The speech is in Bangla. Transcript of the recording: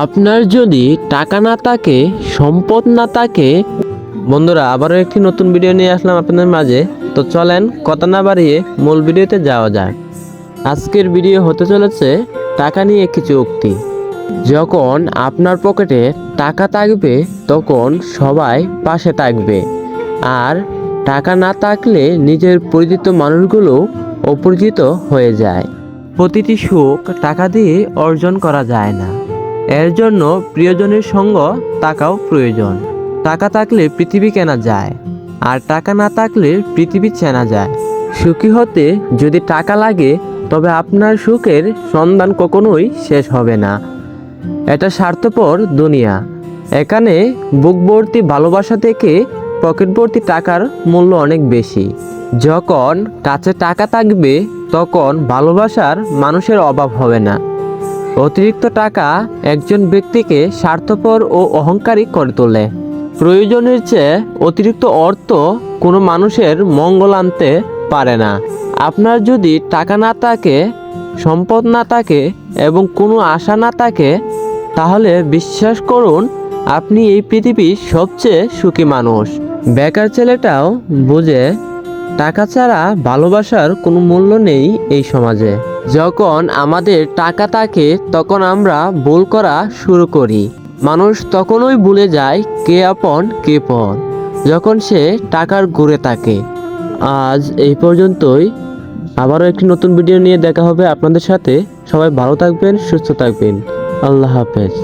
আপনার যদি টাকা না থাকে, সম্পদ না থাকে, বন্ধুরা আবারও একটি নতুন ভিডিও নিয়ে আসলাম আপনাদের মাঝে। তো চলেন কথা না বাড়িয়ে মূল ভিডিওতে যাওয়া যাক। আজকের ভিডিও হতে চলেছে টাকা নিয়ে কিছু উক্তি। যখন আপনার পকেটে টাকা থাকবে তখন সবাই পাশে থাকবে, আর টাকা না থাকলে নিজের পরিচিত মানুষগুলো অপরিচিত হয়ে যায়। প্রতিটি সুখ টাকা দিয়ে অর্জন করা যায় না, এর জন্য প্রিয়জনের সঙ্গ থাকাও প্রয়োজন। টাকা থাকলে পৃথিবী কেনা যায়, আর টাকা না থাকলে পৃথিবী চেনা যায়। সুখী হতে যদি টাকা লাগে তবে আপনার সুখের সন্ধান কখনোই শেষ হবে না। এটা স্বার্থপর দুনিয়া, এখানে বুক ভর্তি ভালোবাসা থেকে পকেট ভর্তি টাকার মূল্য অনেক বেশি। যখন কাছে টাকা থাকবে তখন ভালোবাসার মানুষের অভাব হবে না। অতিরিক্ত টাকা একজন ব্যক্তিকে স্বার্থপর ও অহংকারী করে তোলে। প্রয়োজনের চেয়ে অতিরিক্ত অর্থ কোনো মানুষের মঙ্গল আনতে পারে না। আপনার যদি টাকা না থাকে, সম্পদ না থাকে এবং কোনো আশা না থাকে, তাহলে বিশ্বাস করুন আপনি এই পৃথিবীর সবচেয়ে সুখী মানুষ। বেকার ছেলেটাও বুঝে টাকা ছাড়া ভালোবাসার কোনো মূল্য নেই এই সমাজে। যখন আমাদের টাকা থাকে তখন আমরা ভুল করা শুরু করি। মানুষ তখনই ভুলে যায় কে আপন কে পর, যখন সে টাকার ঘুরে থাকে। আজ এই পর্যন্তই। আবারও একটি নতুন ভিডিও নিয়ে দেখা হবে আপনাদের সাথে। সবাই ভালো থাকবেন, সুস্থ থাকবেন। আল্লাহ হাফেজ।